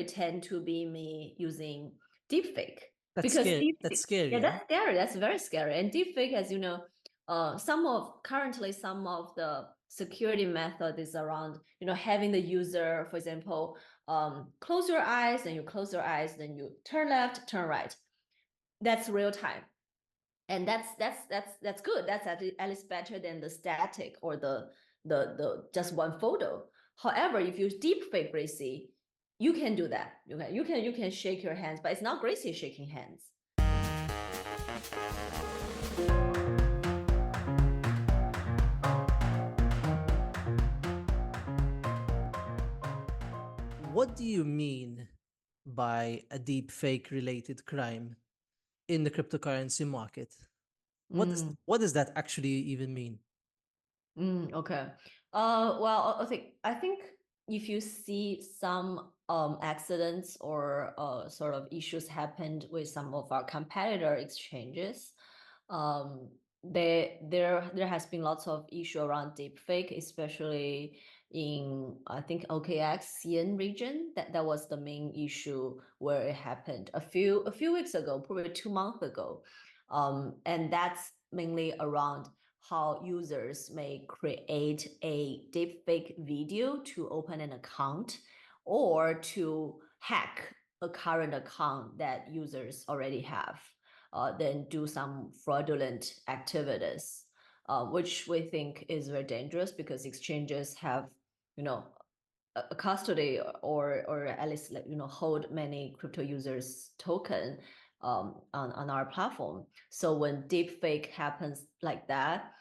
pretend to be me using deepfake. That's Because scary. deepfake, That's scary. yeah, Huh? that's scary. That's very scary. And deepfake, as you know, currently some of the security method is around, having the user, for example, close your eyes, and you close your eyes, then you turn left, turn right. That's real time. And that's good. That's at least better than the static or the just one photo. However, if you deepfake Gracie, you can do that. You can shake your hands, but it's not Gracie shaking hands. What do you mean by a deep fake related crime in the cryptocurrency market? What does that actually even mean? Okay. Well, I think if you see some accidents or sort of issues happened with some of our competitor exchanges, there has been lots of issue around deepfake, especially in, I think, OKX CN region. That was the main issue where it happened a few weeks ago, probably 2 months ago. And that's mainly around how users may create a deepfake video to open an account or to hack a current account that users already have, then do some fraudulent activities, which we think is very dangerous because exchanges have, a custody or at least hold many crypto users token on our platform. So when deepfake happens like that,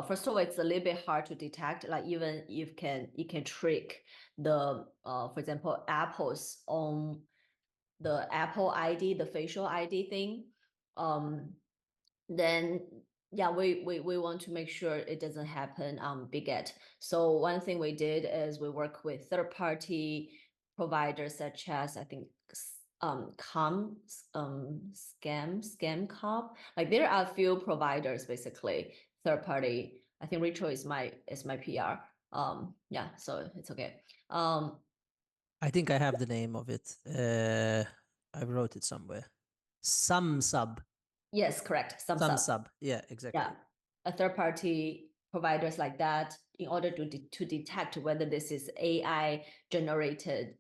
first of all, it's a little bit hard to detect. Like even if it can trick the for example, Apple's own the Apple ID, the facial ID thing. Then yeah, we want to make sure it doesn't happen on BitGet. So one thing we did is we work with third-party providers such as, I think, scam. Like there are a few providers, basically third party. I think Rachel is my PR. Yeah, so it's okay. I think I have the name of it. I wrote it somewhere. Some sub. Yes, correct. Some Some sub. sub. Yeah, exactly. Yeah, a third party providers like that in order to detect whether this is AI generated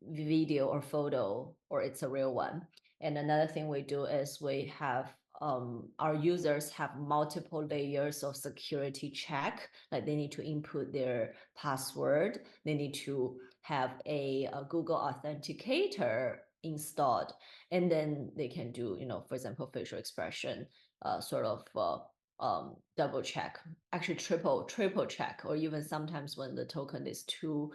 video or photo or it's a real one. And another thing we do is we have our users have multiple layers of security check. Like they need to input their password. They need to have a Google Authenticator installed, and then they can do, for example, facial expression, sort of double check, actually triple check, or even sometimes when the token is too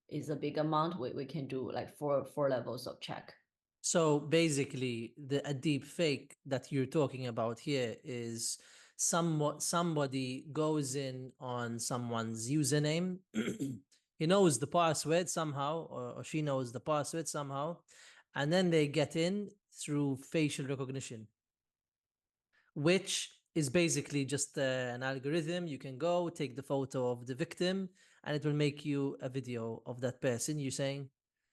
is a big amount, we can do like four levels of check. So basically, a deep fake that you're talking about here is somebody goes in on someone's username. He knows the password somehow, or she knows the password somehow, and then they get in through facial recognition, which is basically just an algorithm. You can go take the photo of the victim, and it will make you a video of that person. You're saying?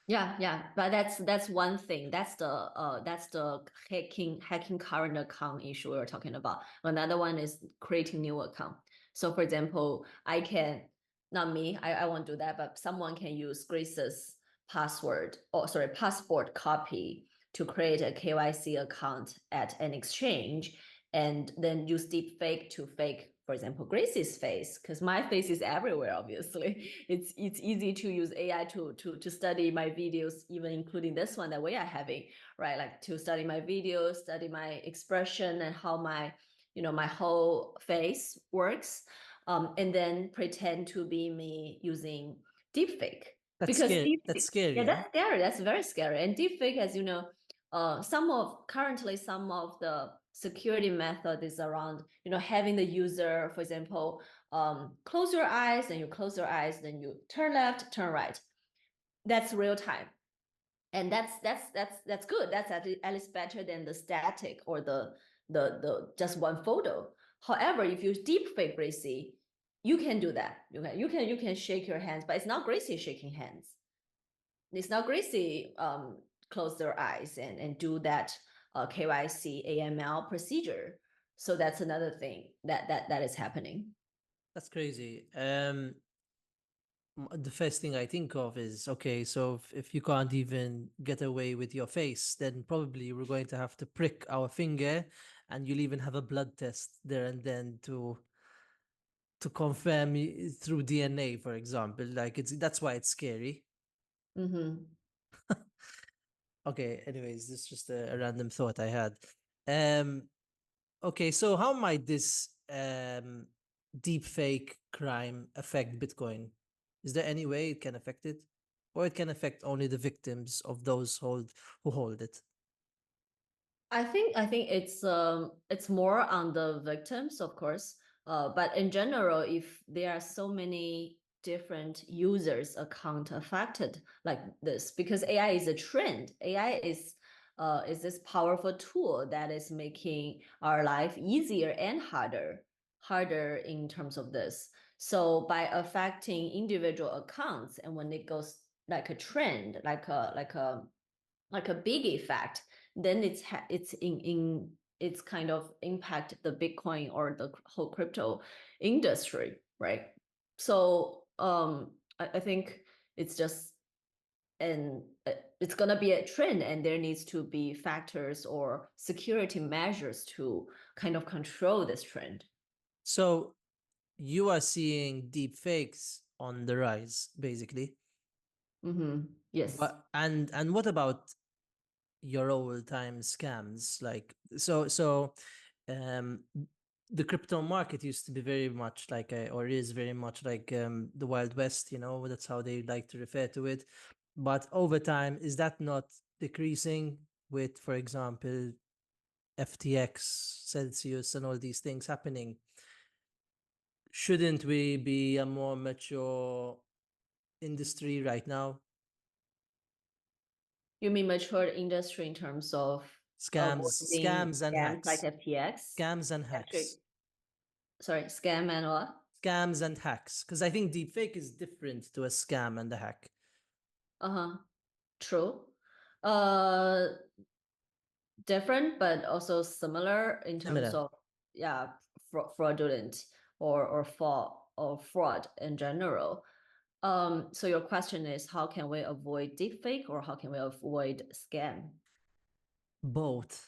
Yeah, but that's one thing. That's the hacking current account issue we were talking about. Another one is creating new account. So for example, I can, not me, I won't do that, but someone can use Grace's passport copy to create a KYC account at an exchange, and then use deepfake to fake, for example, Gracie's face, because my face is everywhere, obviously. It's easy to use AI to study my videos, even including this one that we are having, right? Like to study my videos, study my expression and how my, my whole face works. And then pretend to be me using deepfake. That's Because scary. That's scary. yeah, Huh? that's scary. That's very scary. And deepfake, as you know, currently some of the security method is around, having the user, for example, close your eyes, and you close your eyes, then you turn left, turn right. That's real time. And that's good. That's at least better than the static or the just one photo. However, if you deepfake Gracie, you can do that. You can shake your hands, but it's not Gracie shaking hands. it's not Gracie close their eyes and do that KYC AML procedure. So that's another thing that is happening. That's crazy. The first thing I think of is, okay, so if you can't even get away with your face, then probably we're going to have to prick our finger, and you'll even have a blood test there and then to confirm through DNA, for example. Like that's why it's scary. Mm-hmm. Okay, anyways, this is just a random thought I had. Um, okay, so how might this deep fake crime affect Bitcoin? Is there any way it can affect it? Or it can affect only the victims of those who hold it? I think it's more on the victims, of course. But in general, if there are so many different users account affected like this, because AI is a trend. AI is this powerful tool that is making our life easier and harder in terms of this. So by affecting individual accounts, and when it goes like a trend, like a big effect, then it's kind of impact the Bitcoin or the whole crypto industry, right? So I think it's just and it's gonna be a trend, and there needs to be factors or security measures to kind of control this trend. So you are seeing deep fakes on the rise, basically. Mm-hmm. Yes. But and what about your old time scams? Like so um the crypto market used to be very much like or is very much like the Wild West, that's how they like to refer to it. But over time, is that not decreasing with, for example, FTX, Celsius, and all these things happening? Shouldn't we be a more mature industry right now? You mean mature industry in terms of avoiding Scams and scams like hacks, FTX? scams and Actually, hacks, sorry, scam and what? scams and hacks. Because I think deepfake is different to a scam and a hack. Uh-huh. True. Uh, Different, but also similar in terms Similar. of, yeah, fraudulent or fraud in general. So your question is, how can we avoid deepfake or how can we avoid scam? Both.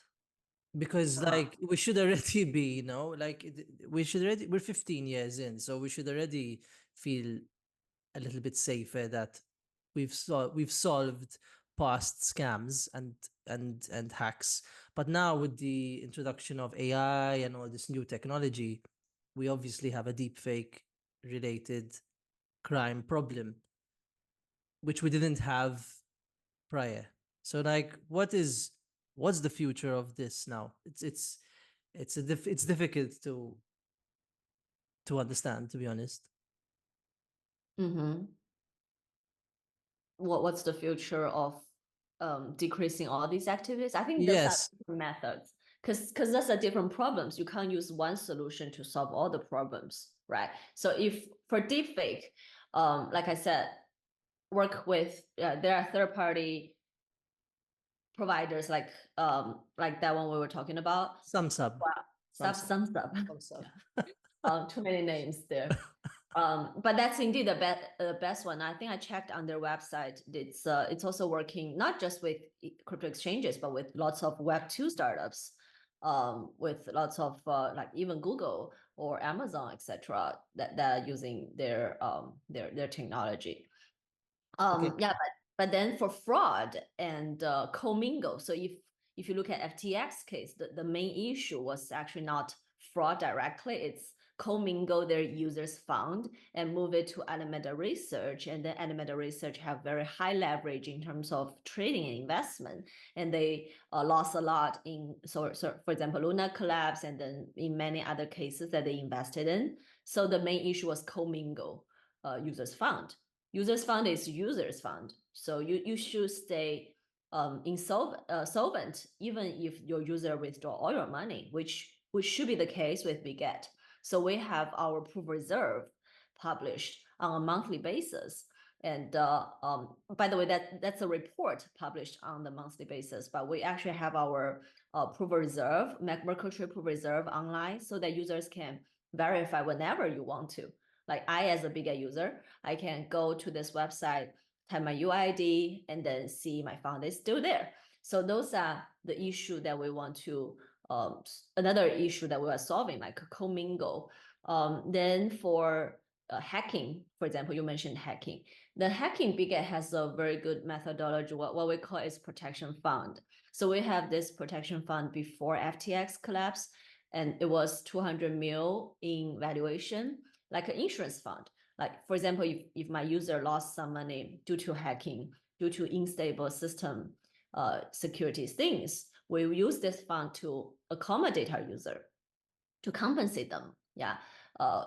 Because Uh-huh. like we should already be, like we should already, we're 15 years in, so we should already feel a little bit safer that we've solved past scams and hacks. But now with the introduction of AI and all this new technology, we obviously have a deep fake related crime problem, which we didn't have prior. So like what's the future of this now? It's difficult to understand, to be honest. Mm-hmm. What's the future of decreasing all these activities? I think those are Yes, different methods because that's a different problems. You can't use one solution to solve all the problems, right? So if for deepfake, like I said, work with there are third party providers like that one we were talking about. some sub, Wow, some sub sub, some sub. some sub. Too many names there. But that's indeed the best one. I think I checked on their website. It's also working not just with crypto exchanges, but with lots of Web2 startups, with lots of like even Google or Amazon, etc., that are using their technology. Okay. Yeah, but then for fraud and commingle. So if you look at FTX case, the main issue was actually not fraud directly. It's commingle their users' fund and move it to Alameda Research, and then Alameda Research have very high leverage in terms of trading and investment, and they lost a lot in so for example, Luna collapsed, and then in many other cases that they invested in. So the main issue was commingle users' fund. Users fund is users fund. So you should stay solvent even if your user withdraw all your money, which should be the case with BitGet. So we have our proof reserve published on a monthly basis. And by the way, that's a report published on the monthly basis, but we actually have our proof of reserve, Merkle Tree proof of reserve online so that users can verify whenever you want to. Like I, as a BitGet user, I can go to this website, type my UID, and then see my fund is still there. So those are the issue that we want to, another issue that we are solving, like commingle. Then for hacking, for example, you mentioned hacking. The hacking BitGet has a very good methodology, what we call is protection fund. So we have this protection fund before FTX collapse, and it was 200 mil in valuation, like an insurance fund. Like, for example, if my user lost some money due to hacking, due to unstable system security things, we use this fund to accommodate our user, to compensate them. Yeah.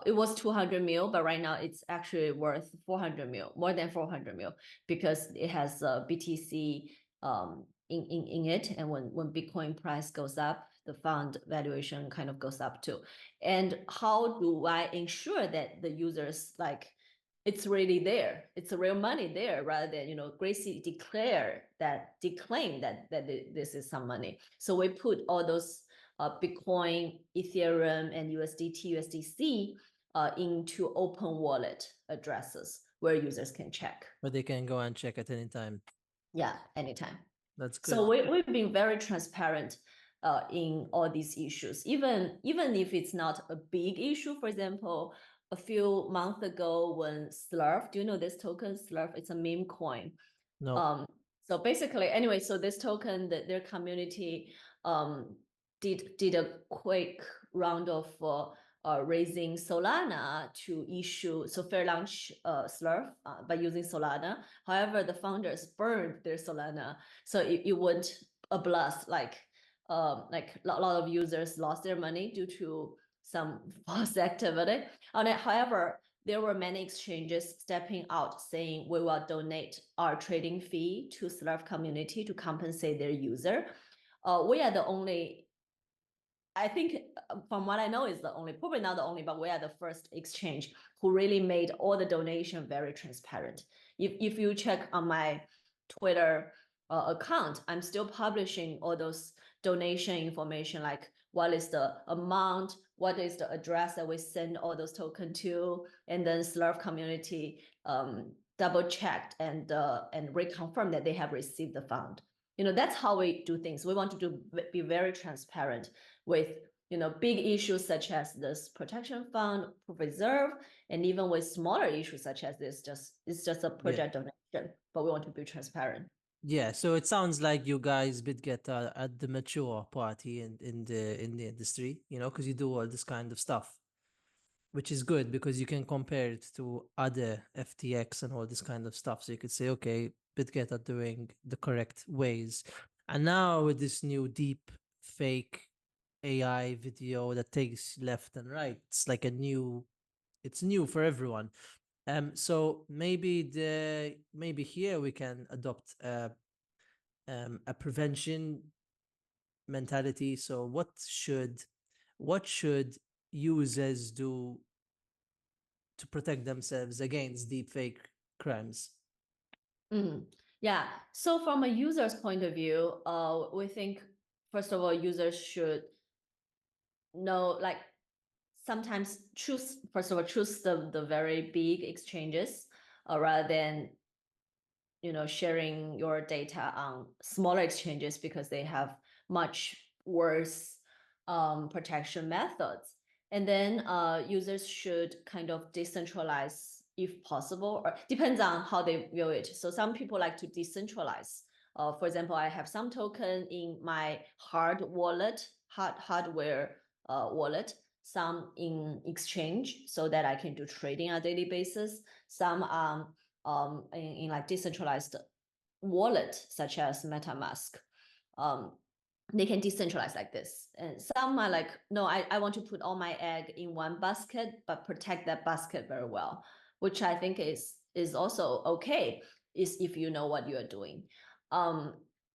It was 200 mil, but right now it's actually worth 400 mil, more than 400 mil, because it has BTC in it. And when Bitcoin price goes up, the fund valuation kind of goes up too. And how do I ensure that the users, like, it's really there, it's a real money there, rather than, Gracie declaim that this is some money. So we put all those Bitcoin, Ethereum, and USDT, USDC into open wallet addresses where users can check. But they can go and check at any time. Yeah, anytime. That's good. So we've been very transparent in all these issues, even if it's not a big issue. For example, a few months ago when Slurf, do you know this token, Slurf? It's a meme coin. No. So basically, anyway, so this token, that their community did a quick round of raising Solana to issue, so fair launch Slurf by using Solana. However, the founders burned their Solana, so it went a blast. Like a lot of users lost their money due to some false activity. However, there were many exchanges stepping out saying we will donate our trading fee to Slurf community to compensate their user. We are the only, I think, from what I know, is the only, probably not the only, but we are the first exchange who really made all the donation very transparent. If you check on my Twitter account, I'm still publishing all those donation information, like what is the amount, what is the address that we send all those tokens to, and then Slurf community double checked and reconfirmed that they have received the fund. That's how we do things. We want to be very transparent with big issues such as this protection fund, reserve, and even with smaller issues such as this, it's just a project donation, but we want to be transparent. Yeah, so it sounds like you guys BitGet at the mature party in the industry, because you do all this kind of stuff, which is good because you can compare it to other FTX and all this kind of stuff. So you could say, okay, BitGet are doing the correct ways. And now with this new deep fake AI video that takes left and right, it's like it's new for everyone. So maybe here we can adopt a prevention mentality. So what should users do to protect themselves against deepfake crimes? Yeah. So from a user's point of view, we think, first of all, users should know, like, sometimes choose the very big exchanges rather than sharing your data on smaller exchanges, because they have much worse protection methods. And then users should kind of decentralize if possible, or depends on how they view it. So some people like to decentralize. For example, I have some token in my hardware wallet, some in exchange so that I can do trading on a daily basis, some in like decentralized wallet such as MetaMask. They can decentralize like this. And some are like, no, I want to put all my egg in one basket, but protect that basket very well, which I think is also okay, is if you know what you are doing.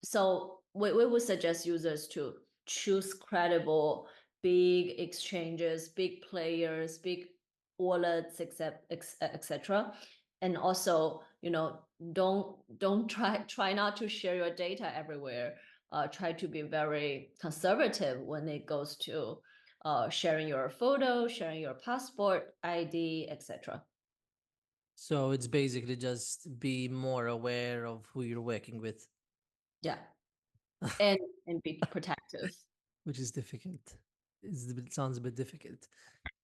So we would suggest users to choose credible, big exchanges, big players, big wallets, etc. And also, don't try not to share your data everywhere. Try to be very conservative when it goes to sharing your photo, sharing your passport, ID, etc. So it's basically just be more aware of who you're working with, Yeah, and be protective. which is difficult. It sounds a bit difficult.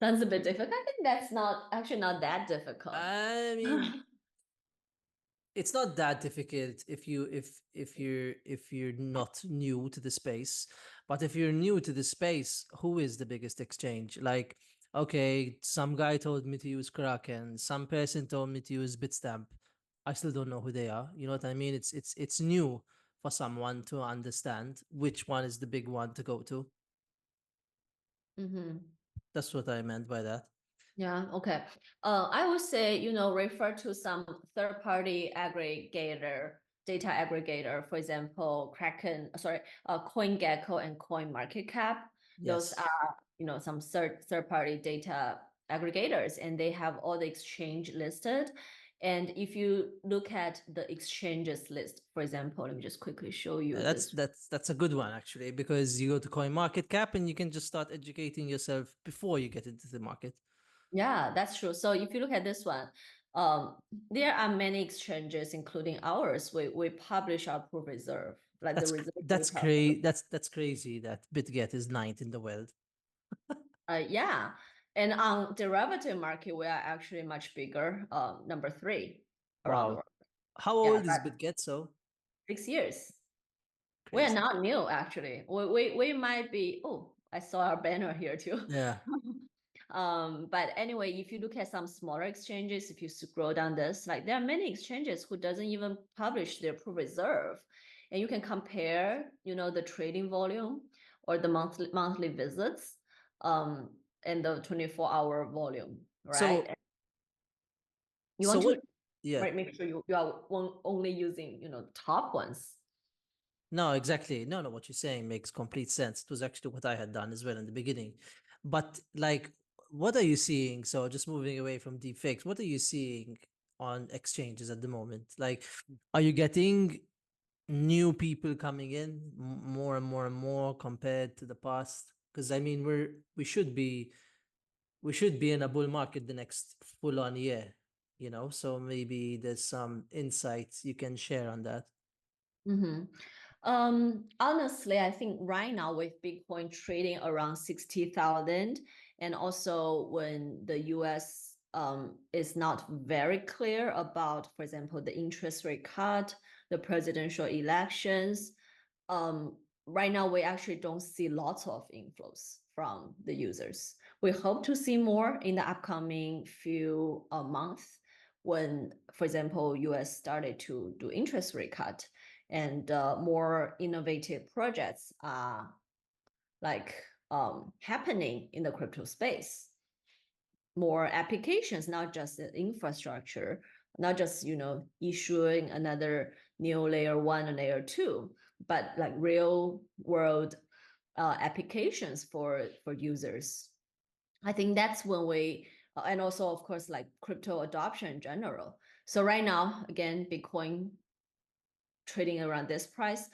Sounds a bit difficult. I think that's not actually not that difficult. I mean, it's not that difficult if you're not new to the space, but if you're new to the space, who is the biggest exchange? Like, okay, some guy told me to use Kraken, some person told me to use Bitstamp. I still don't know who they are. You know what I mean? It's new for someone to understand which one is the big one to go to. Mm-hmm. That's what I meant by that. Yeah, okay. I would say, refer to some third-party aggregator, data aggregator, for example, Kraken, sorry, CoinGecko and CoinMarketCap. Those Yes. are, some third-party data aggregators, and they have all the exchange listed. And if you look at the exchanges list, for example, let me just quickly show you That's this. that's a good one actually, because you go to CoinMarketCap and you can just start educating yourself before you get into the market. Yeah, that's true. So if you look at this one, there are many exchanges, including ours. We publish our proof reserve, like the reserve data. That's crazy that BitGet is ninth in the world. Yeah, and on derivative market, we are actually much bigger. Number three around the Wow. world. How Yeah, old is but BitGet? So 6 years. We are crazy. not new, actually. We might be. Oh, I saw our banner here too. Yeah. But anyway, if you look at some smaller exchanges, if you scroll down this, like there are many exchanges who doesn't even publish their proof reserve, and you can compare, the trading volume or the monthly visits, and the 24-hour volume, right? So And you so want what? to, Yeah. right, make sure you are only using, top ones. No, exactly. No, no, what you're saying makes complete sense. It was actually what I had done as well in the beginning. But like, what are you seeing? So just moving away from deepfakes, what are you seeing on exchanges at the moment? Like, are you getting new people coming in more and more and more compared to the past? Because I mean, we should be in a bull market the next full on year, you know? So maybe there's some insights you can share on that. Mm-hmm. Honestly, I think right now with Bitcoin trading around 60,000, and also when the US is not very clear about, for example, the interest rate cut, the presidential elections, um, right now we actually don't see lots of inflows from the users. We hope to see more in the upcoming few months when, for example, US started to do interest rate cut, and more innovative projects are like happening in the crypto space. More applications, not just the infrastructure, not just issuing another new layer one and layer two, but like real world applications for users. I think that's when we and also of course like crypto adoption in general. So right now, again, Bitcoin trading around this price,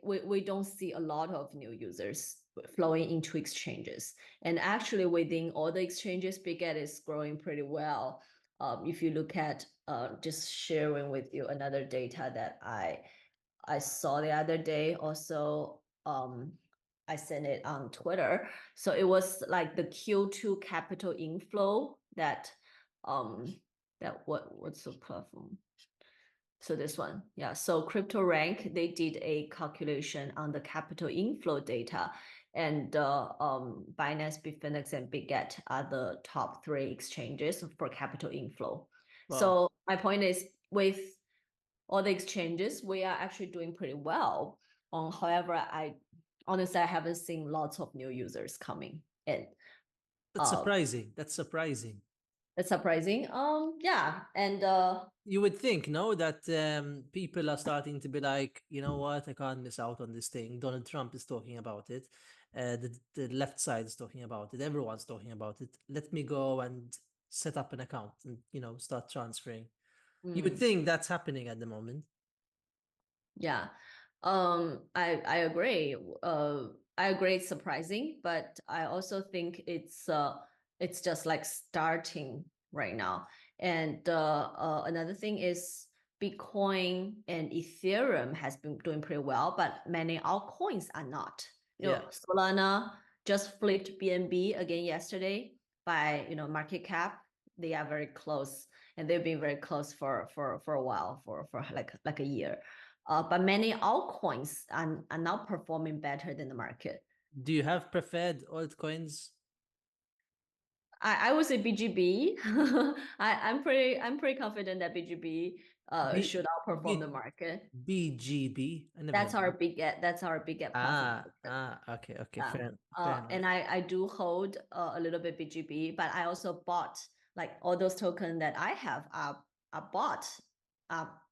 we don't see a lot of new users flowing into exchanges. And actually within all the exchanges, BitGet is growing pretty well. If you look at just sharing with you another data that I saw the other day, also I sent it on Twitter. So it was like the Q2 capital inflow that what's the platform? So this one, yeah. So CryptoRank, they did a calculation on the capital inflow data, and Binance, Bitfinex, and BitGet are the top three exchanges for capital inflow. Wow. So my point is, with all the exchanges, we are actually doing pretty well. However, I honestly I haven't seen lots of new users coming in. That's Uh, surprising. That's surprising. it's surprising. Yeah, and You would think, no, that people are starting to be like, you know what, I can't miss out on this thing. Donald Trump is talking about it. The left side is talking about it. Everyone's talking about it. Let me go and set up an account and, start transferring. You would think that's happening at the moment. Yeah. I agree. I agree it's surprising, but I also think it's just like starting right now. And another thing is Bitcoin and Ethereum has been doing pretty well, but many altcoins are not. Yeah. Solana just flipped BNB again yesterday by, market cap. They are very close, and they've been very close for a while, for like a year. But many altcoins are now performing better than the market. Do you have preferred altcoins? I would say BGB. I'm pretty confident that BGB should outperform the market. BGB. I never That's heard of our it. big profit token. Okay, Yeah. fair enough. And I do hold a little bit BGB, but I also bought, like, all those tokens that I have are bought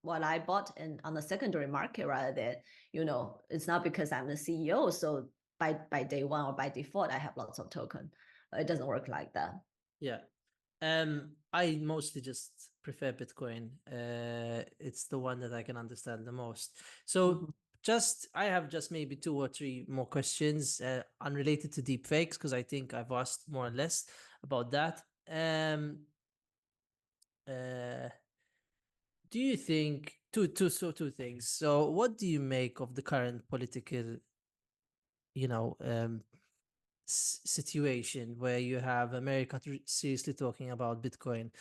what I bought on the secondary market, rather than, it's not because I'm the CEO. So by day one or by default, I have lots of token. It doesn't work like that. Yeah. I mostly just prefer Bitcoin. It's the one that I can understand the most. So I have just maybe 2 or 3 more questions, unrelated to deepfakes, because I think I've asked more or less about that. Do you think two things? So what do you make of the current political, you know, situation where you have America seriously talking about Bitcoin?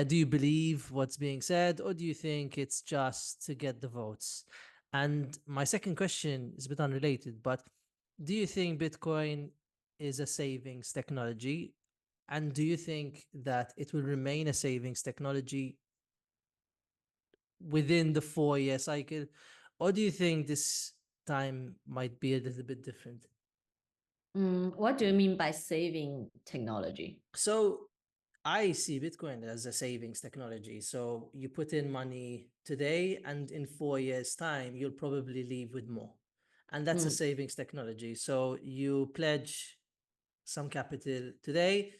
Do you believe what's being said, or do you think it's just to get the votes? And my second question is a bit unrelated, but do you think Bitcoin is a savings technology? And do you think that it will remain a savings technology within the 4-year cycle? Or do you think this time might be a little bit different? What do you mean by saving technology? So I see Bitcoin as a savings technology. So you put in money today, and in 4 years' time, you'll probably leave with more. And that's a savings technology. So you pledge some capital today,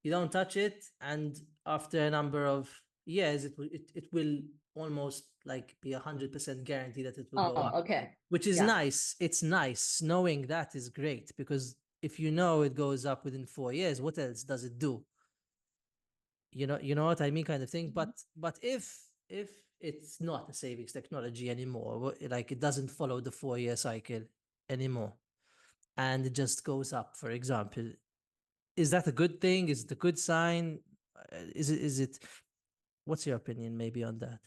you don't touch it, and after a number of years, it will almost like be 100% guarantee that it will go up, Okay. which is Yeah. nice. It's nice. Knowing that is great, because if you know it goes up within 4 years, what else does it do? You know what I mean, kind of thing. But if it's not a savings technology anymore, like it doesn't follow the 4-year cycle anymore, and it just goes up, for example, is that a good thing? Is it a good sign? Is it what's your opinion maybe on that?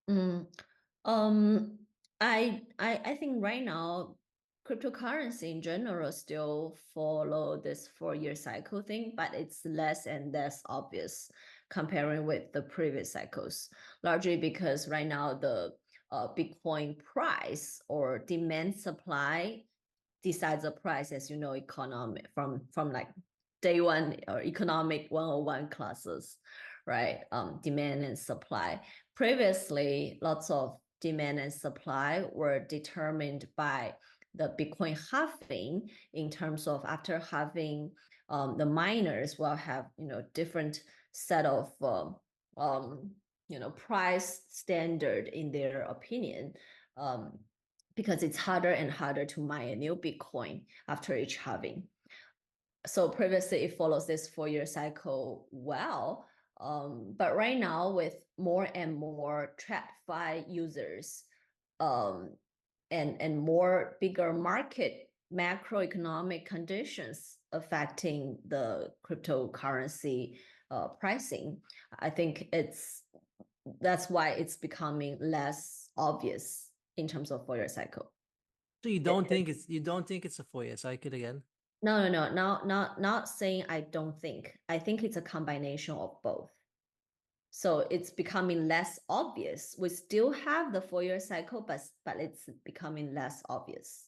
Mm. Um, I think right now cryptocurrency in general still follow this 4-year cycle thing, but it's less and less obvious comparing with the previous cycles, largely because right now the Bitcoin price or demand supply decides the price, as economic from like day one or economic 101 classes, right? Demand and supply. Previously, lots of demand and supply were determined by the Bitcoin halving, in terms of after halving, the miners will have different set of price standard in their opinion. Um, because it's harder and harder to mine a new Bitcoin after each halving. So previously it follows this 4-year cycle well. But right now, with more and more TradFi users, and more bigger market macroeconomic conditions affecting the cryptocurrency pricing, I think that's why it's becoming less obvious in terms of 4-year cycle. So you don't think it's a 4-year cycle again? No, not saying I don't think. I think it's a combination of both. So it's becoming less obvious. We still have the 4-year cycle, but it's becoming less obvious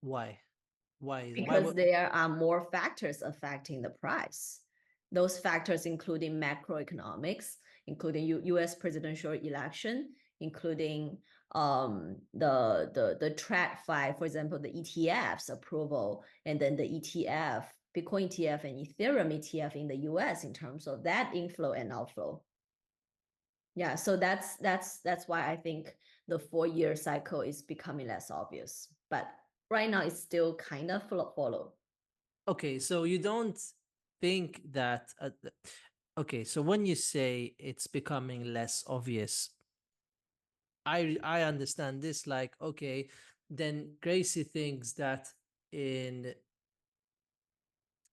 Why? because there are more factors affecting the price. Those factors including macroeconomics, including U.S. presidential election, including the TradFi, for example, the ETFs approval, and then the ETF, Bitcoin ETF and Ethereum ETF in the US in terms of that inflow and outflow. Yeah, so that's why I think the 4-year cycle is becoming less obvious. But right now it's still kind of follow. Okay, so you don't think that okay, so when you say it's becoming less obvious, I understand this like, okay, then Gracie thinks that in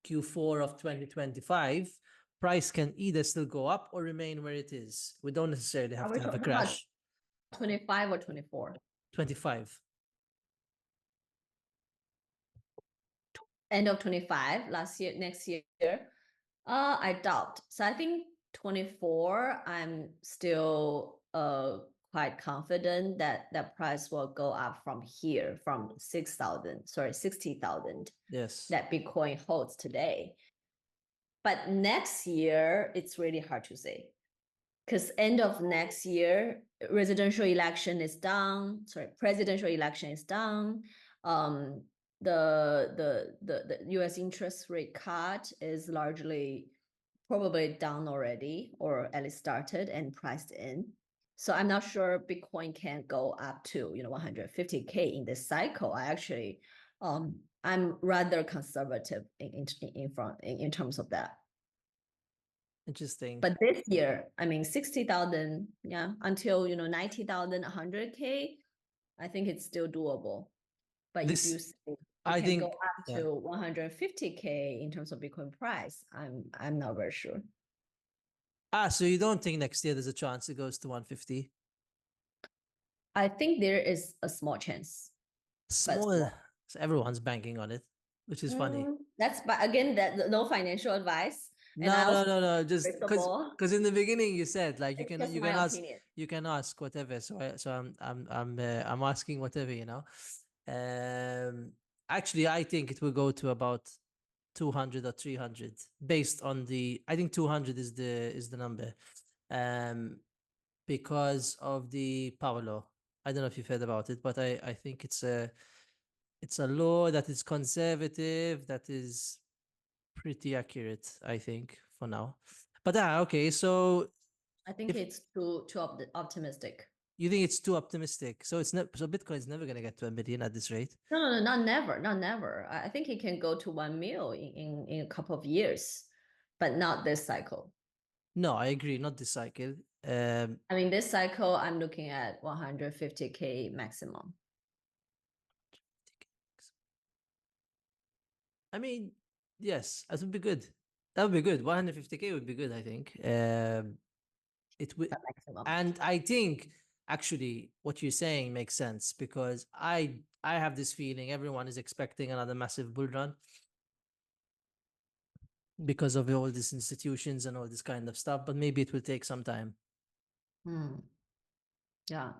Q4 of 2025, price can either still go up or remain where it is. We don't necessarily Are have we to have a talking about crash. 25 or 24? 25. End of 25 last year, next year? I doubt. So I think 24, I'm still quite confident that that price will go up from here, from 60,000 Yes. that Bitcoin holds today. But next year, it's really hard to say. Because end of next year, presidential election is done. The U.S. interest rate cut is largely probably done already, or at least started and priced in. So I'm not sure Bitcoin can go up to 150K in this cycle. I'm rather conservative in terms of that. Interesting. But this year, I mean, 60,000, yeah, until 90,000, 100K, I think it's still doable. But if you This, say it I can go think, up yeah. to 150K in terms of Bitcoin price, I'm not very sure. So you don't think next year there's a chance it goes to 150? I think there is a small chance, but Small. small. So everyone's banking on it, which is funny. But again, that no financial advice. And I No, also no, no, no. Just crystal ball. because in the beginning you said like It's just my opinion. you can ask whatever. I'm asking whatever, you know. Um, Actually, I think it will go to about 200 or 300 based on the. I think 200 is the number, um, because of the power law. I don't know if you've heard about it, but I think it's a law that is conservative, that is pretty accurate, I think, for now. But okay, so I think if it's too optimistic. you think it's too optimistic, so it's not so Bitcoin is never gonna get to 1 million at this rate. No, not never, not never. I think it can go to 1 mil in a couple of years, but not this cycle. No, I agree, not this cycle. I mean, this cycle, I'm looking at 150K maximum. I mean, yes, that would be good. That would be good. 150K would be good, I think. It would, Maximum. and I think actually what you're saying makes sense because I have this feeling everyone is expecting another massive bull run because of all these institutions and all this kind of stuff, but maybe it will take some time. Yeah.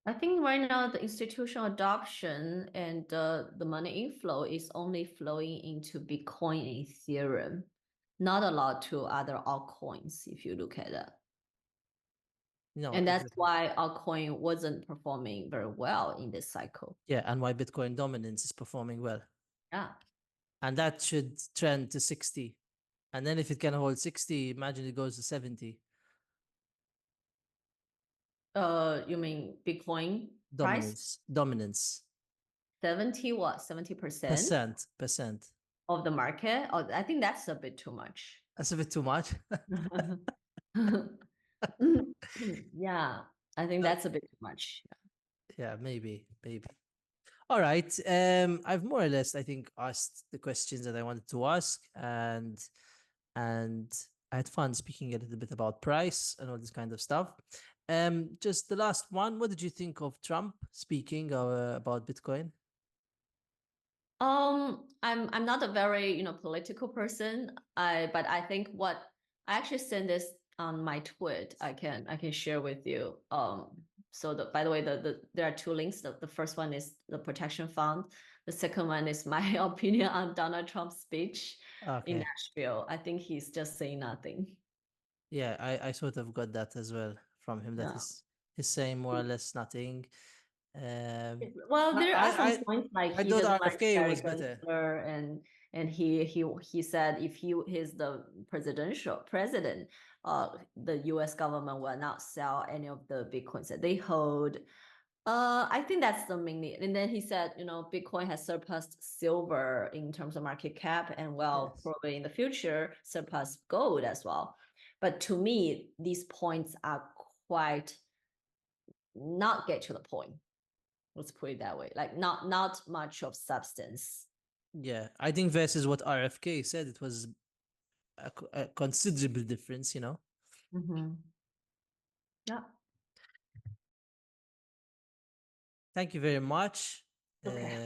I think right now the institutional adoption and the money inflow is only flowing into Bitcoin and Ethereum, not a lot to other altcoins if you look at it. No, And that's exactly. why altcoin wasn't performing very well in this cycle. Yeah, and why Bitcoin dominance is performing well. Yeah. And that should trend to 60. And then if it can hold 60, imagine it goes to 70. You mean Bitcoin price? Dominance. 70 what? 70% Percent. of the market? Oh, I think that's a bit too much. That's a bit too much. Yeah, I think that's a bit too much. Yeah, maybe. All right. I've more or less, I think, asked the questions that I wanted to ask, and I had fun speaking a little bit about price and all this kind of stuff. Just the last one. What did you think of Trump speaking about Bitcoin? I'm not a very political person. But I think what I actually sent this on my tweet. I can share with you. So by the way, there are two links. The first one is the protection fund. The second one is my opinion on Donald Trump's speech in Okay. Nashville. I think he's just saying nothing. Yeah, I sort of got that as well from him that Yeah. he's saying more or less nothing. Um, Well, there are some I points like I he thought doesn't like RFK Gary was better. Gensler, and And he said if he's the president, the U.S. government will not sell any of the Bitcoins that they hold. I think that's the main need. And then he said, Bitcoin has surpassed silver in terms of market cap, and Yes. probably in the future surpass gold as well. But to me, these points are quite not get to the point. Let's put it that way. Like not much of substance. Yeah, I think versus what RFK said, it was a considerable difference, Mm-hmm. Yeah. Thank you very much. Okay.